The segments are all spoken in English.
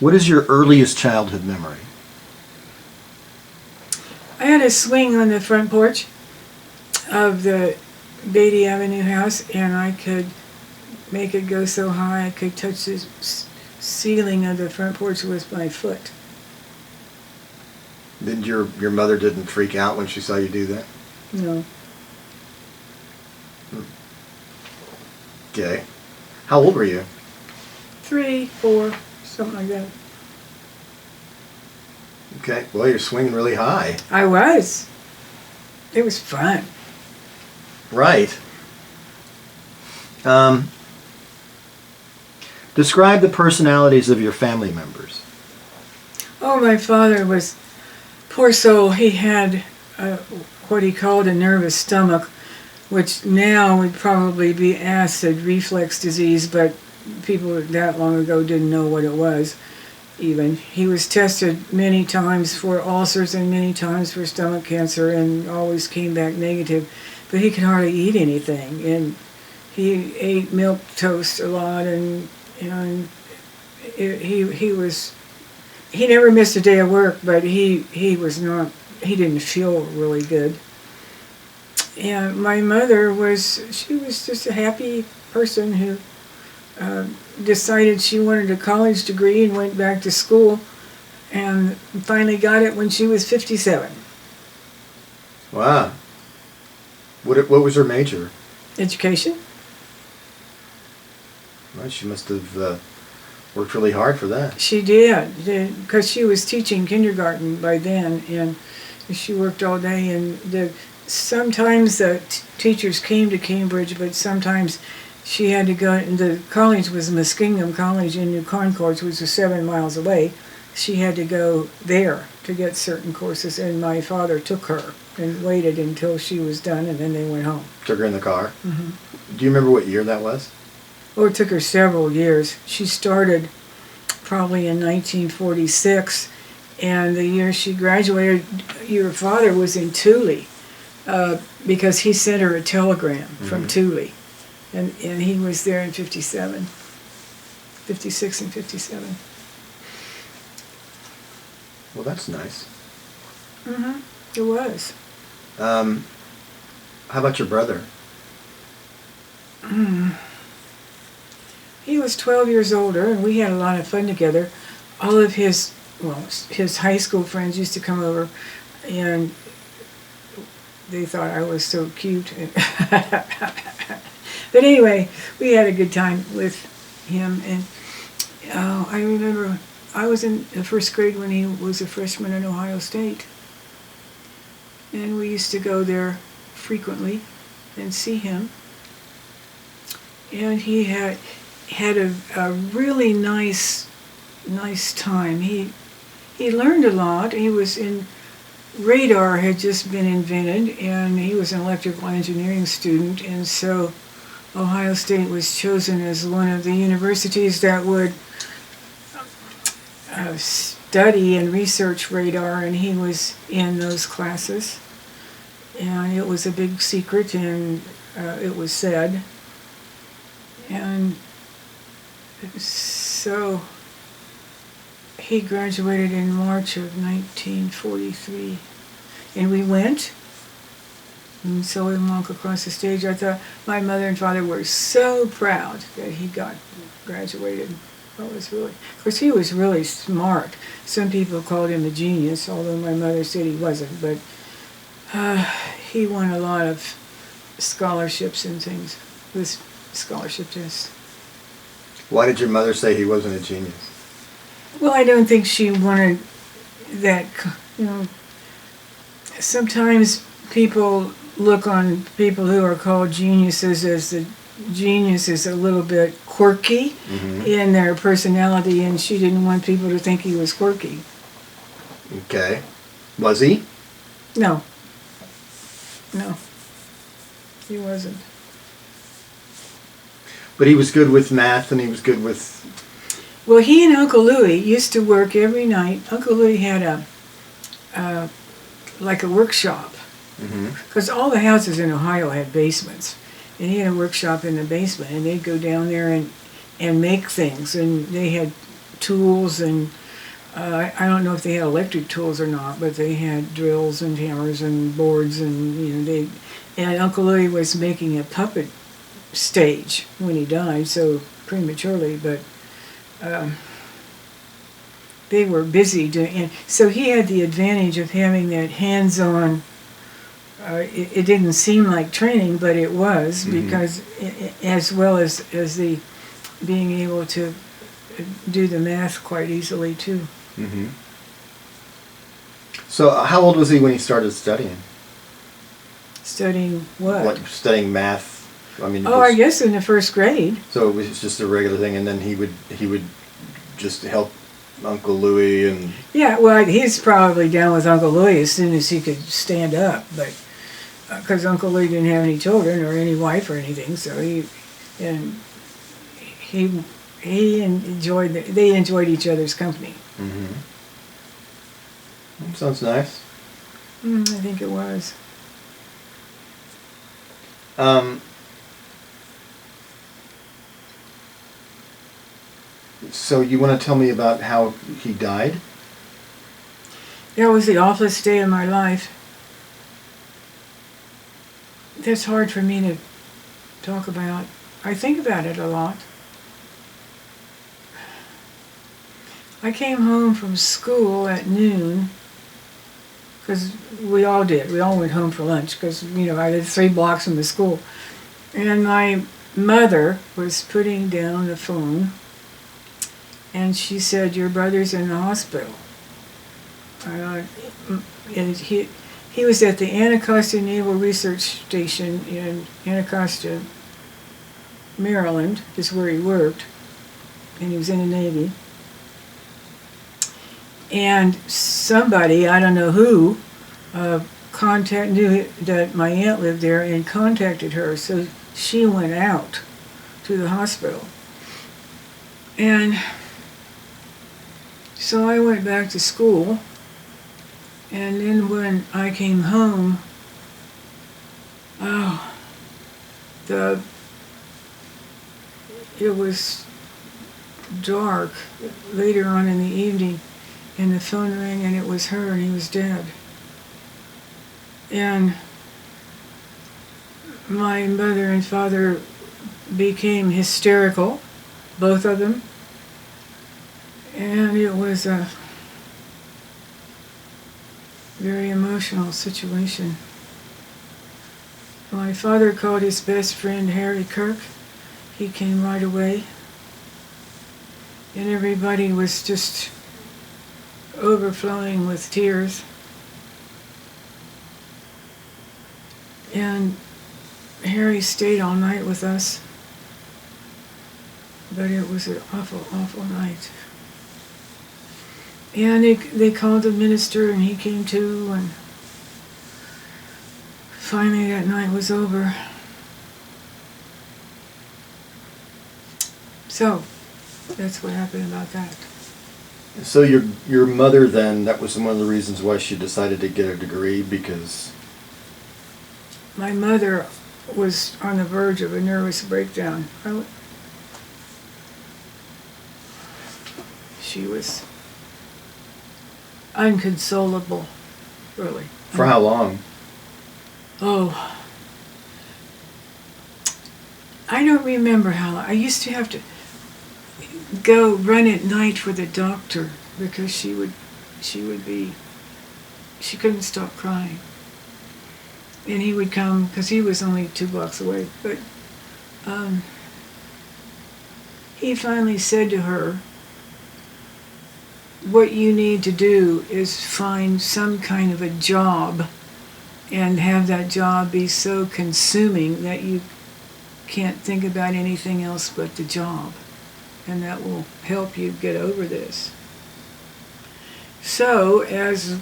What is your earliest childhood memory? I had a swing on the front porch of the Beatty Avenue house, and I could make it go so high I could touch the ceiling of the front porch with my foot. Did your mother didn't freak out when she saw you do that? No. Okay. How old were you? 3, 4, something like that. Okay. Well, you're swinging really high. I was. It was fun. Right. Describe the personalities of your family members. Oh, my father was, poor soul, he had what he called a nervous stomach, which now would probably be acid reflux disease, but people that long ago didn't know what it was even. He was tested many times for ulcers and many times for stomach cancer and always came back negative, but he could hardly eat anything, and he ate milk toast a lot, and he never missed a day of work, but he didn't feel really good. And my mother she was just a happy person who decided she wanted a college degree and went back to school and finally got it when she was 57. Wow. What was her major? Education. Well, she must have worked really hard for that. She did, because she was teaching kindergarten by then, and she worked all day. And sometimes the teachers came to Cambridge, but sometimes she had to go. And the college was Muskingum College in New Concord, which was 7 miles away. She had to go there to get certain courses, and my father took her and waited until she was done, and then they went home. Took her in the car? Mm-hmm. Do you remember what year that was? Oh, it took her several years. She started probably in 1946, and the year she graduated, your father was in Thule, because he sent her a telegram from Thule, and he was there in 56 and 57. Well, that's nice. Mm-hmm. It was. How about your brother? He was 12 years older, and we had a lot of fun together. All of his high school friends used to come over, and they thought I was so cute. But anyway, we had a good time with him. And I remember I was in the first grade when he was a freshman in Ohio State. And we used to go there frequently and see him. And he had a really nice time. He learned a lot. He was in radar had just been invented, and he was an electrical engineering student, and so Ohio State was chosen as one of the universities that would study and research radar, and he was in those classes. And it was a big secret, and it was said. And so he graduated in March of 1943, and we went and saw him walk across the stage. I thought my mother and father were so proud that he graduated. That was really, of course, he was really smart. Some people called him a genius, although my mother said he wasn't. But he won a lot of scholarships and things with scholarship tests. Why did your mother say he wasn't a genius? Well, I don't think she wanted that, sometimes people look on people who are called geniuses as the genius is a little bit quirky in their personality, and she didn't want people to think he was quirky. Okay. Was he? No, he wasn't. But he was good with math, and he was good with... Well, he and Uncle Louie used to work every night. Uncle Louie had a workshop, because all the houses in Ohio had basements, and he had a workshop in the basement, and they'd go down there and make things, and they had tools, and I don't know if they had electric tools or not, but they had drills and hammers and boards, and and Uncle Louis was making a puppet stage when he died so prematurely, but they were busy doing, and so he had the advantage of having that hands-on. It didn't seem like training, but it was, because as well as the being able to do the math quite easily too. Mm-hmm. So how old was he when he started studying? Studying what? Like studying math. I mean. I guess in the first grade. So it was just a regular thing, and then he would just help Uncle Louis and. Yeah, well, he's probably down with Uncle Louis as soon as he could stand up, but because Uncle Louis didn't have any children or any wife or anything, so he enjoyed. They enjoyed each other's company. Mm-hmm. That sounds nice. I think it was. So you want to tell me about how he died? That was the awfulest day of my life. That's hard for me to talk about. I think about it a lot. I came home from school at noon, because we all did. We all went home for lunch, because, I lived 3 blocks from the school. And my mother was putting down the phone, and she said, "Your brother's in the hospital." And he was at the Anacostia Naval Research Station in Anacostia, Maryland, is where he worked, and he was in the Navy. And somebody, I don't know who, knew that my aunt lived there and contacted her, so she went out to the hospital. And so I went back to school, and then when I came home, it was dark later on in the evening, and the phone rang, and it was her, and he was dead. And my mother and father became hysterical, both of them, and it was a very emotional situation. My father called his best friend Harry Kirk. He came right away, and everybody was just overflowing with tears. And Harry stayed all night with us, but it was an awful, awful night. And they called the minister, and he came too, and finally that night was over. So, that's what happened about that. So your mother then, that was one of the reasons why she decided to get a degree, because... My mother was on the verge of a nervous breakdown. She was unconsolable, really. For how long? Oh, I don't remember how long. I used to have to go run at night for the doctor, because she couldn't stop crying. And he would come, because he was only 2 blocks away, but he finally said to her, "What you need to do is find some kind of a job, and have that job be so consuming that you can't think about anything else but the job, and that will help you get over this." So, as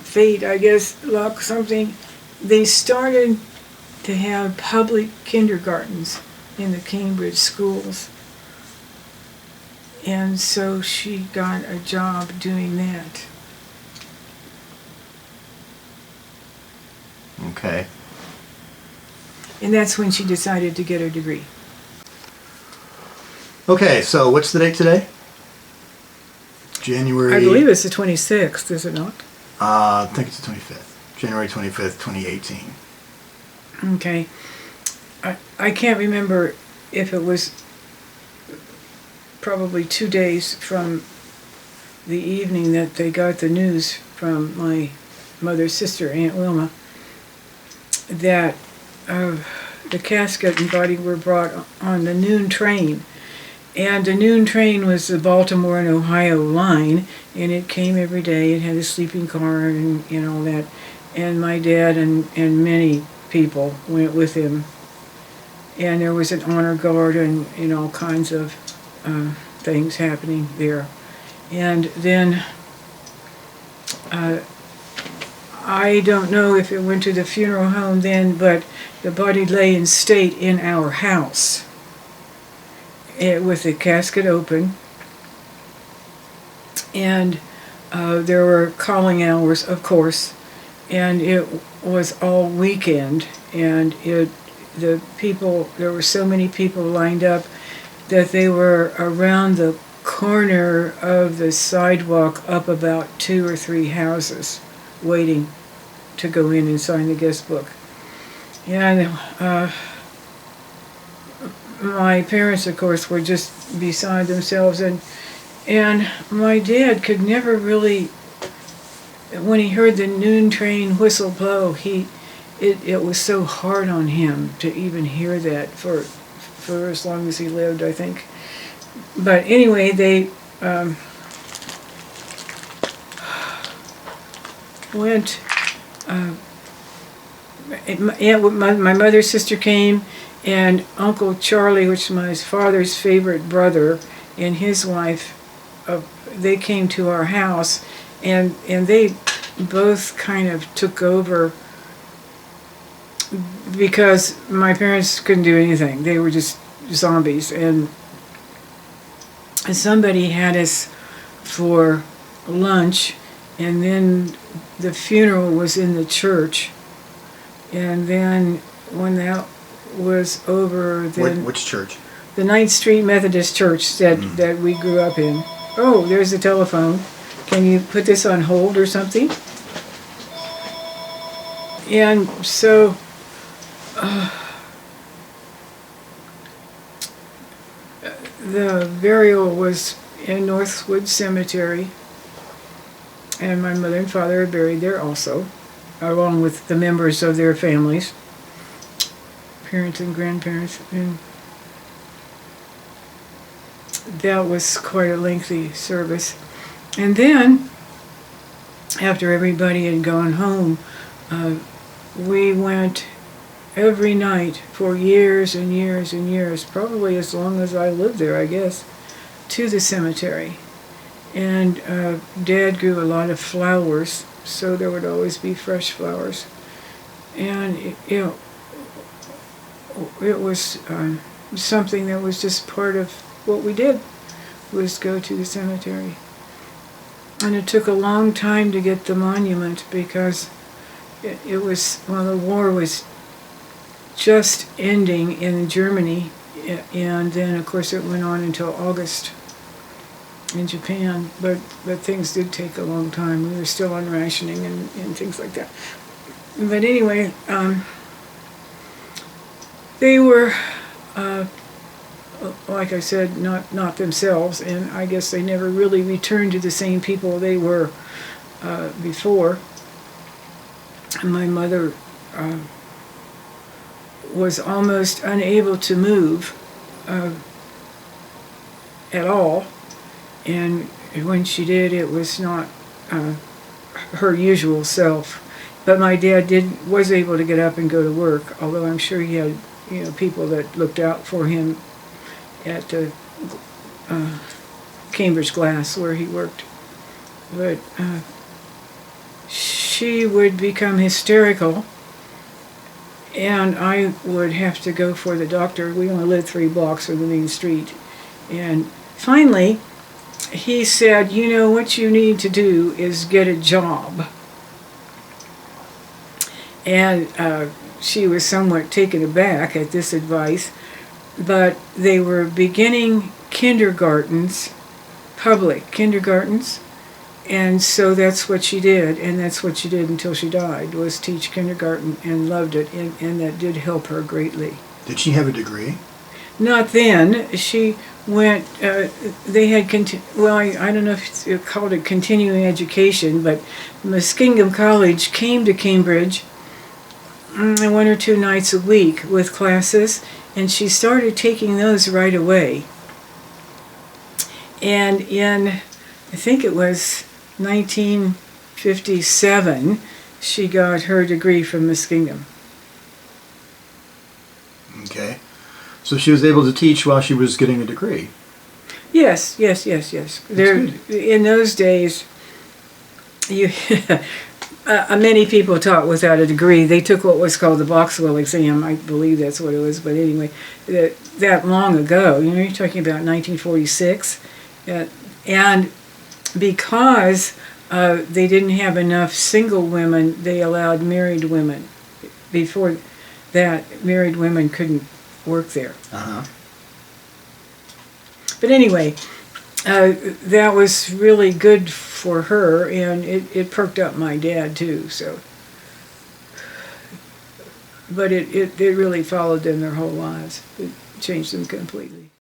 fate, I guess, luck, something, they started to have public kindergartens in the Cambridge schools. And so she got a job doing that. Okay. And that's when she decided to get her degree. Okay, so what's the date today? January. I believe it's the 26th, is it not? I think it's the 25th. January 25th, 2018. Okay. I can't remember if it was probably 2 days from the evening that they got the news from my mother's sister, Aunt Wilma, that the casket and body were brought on the noon train. And the noon train was the Baltimore and Ohio line, and it came every day. It had a sleeping car and all that. And my dad and many people went with him. And there was an honor guard and all kinds of things happening there. And then I don't know if it went to the funeral home then, but the body lay in state in our house, with the casket open. And there were calling hours, of course, and it was all weekend, and there were so many people lined up that they were around the corner of the sidewalk up about 2 or 3 houses waiting to go in and sign the guest book. And my parents, of course, were just beside themselves, and my dad could never really, when he heard the noon train whistle blow, it was so hard on him to even hear that for as long as he lived, I think. But anyway, they went. My mother's sister came, and Uncle Charlie, which is my father's favorite brother, and his wife, they came to our house, and they both kind of took over because my parents couldn't do anything. They were just zombies, and somebody had us for lunch, and then the funeral was in the church, and then when that was over, then Which church? the 9th Street Methodist Church that we grew up in. Oh, there's the telephone. Can you put this on hold or something? And so the burial was in Northwood Cemetery, and my mother and father are buried there also, along with the members of their families, parents and grandparents. And that was quite a lengthy service. And then, after everybody had gone home, we went every night for years and years and years, probably as long as I lived there, I guess, to the cemetery. And Dad grew a lot of flowers, so there would always be fresh flowers. And it was something that was just part of what we did, was go to the cemetery. And it took a long time to get the monument because it was, well, the war was just ending in Germany, and then of course it went on until August in Japan, but things did take a long time. We were still on rationing and things like that. But anyway, they were, like I said, not themselves, and I guess they never really returned to the same people they were before. And my mother was almost unable to move at all, and when she did, it was not her usual self. But my dad was able to get up and go to work, although I'm sure he had people that looked out for him at Cambridge Glass where he worked. But she would become hysterical, and I would have to go for the doctor. We only lived 3 blocks from the main street. And finally, he said, what you need to do is get a job. And she was somewhat taken aback at this advice, but they were beginning kindergartens, public kindergartens. And so that's what she did, and that's what she did until she died, was teach kindergarten, and loved it, and that did help her greatly. Did she have a degree? Not then. She went, they had, I don't know if you called it continuing education, but Muskingum College came to Cambridge 1 or 2 nights a week with classes, and she started taking those right away. And in, I think it was 1957, she got her degree from Muskingum. Okay. So she was able to teach while she was getting a degree. Yes. There, in those days, you many people taught without a degree. They took what was called the Boxwell exam. I believe that's what it was. But anyway, that long ago, you're talking about 1946, and because they didn't have enough single women, they allowed married women. Before that, married women couldn't work there. Uh-huh. But anyway, that was really good for her, and it perked up my dad too. So, but it really followed them their whole lives. It changed them completely.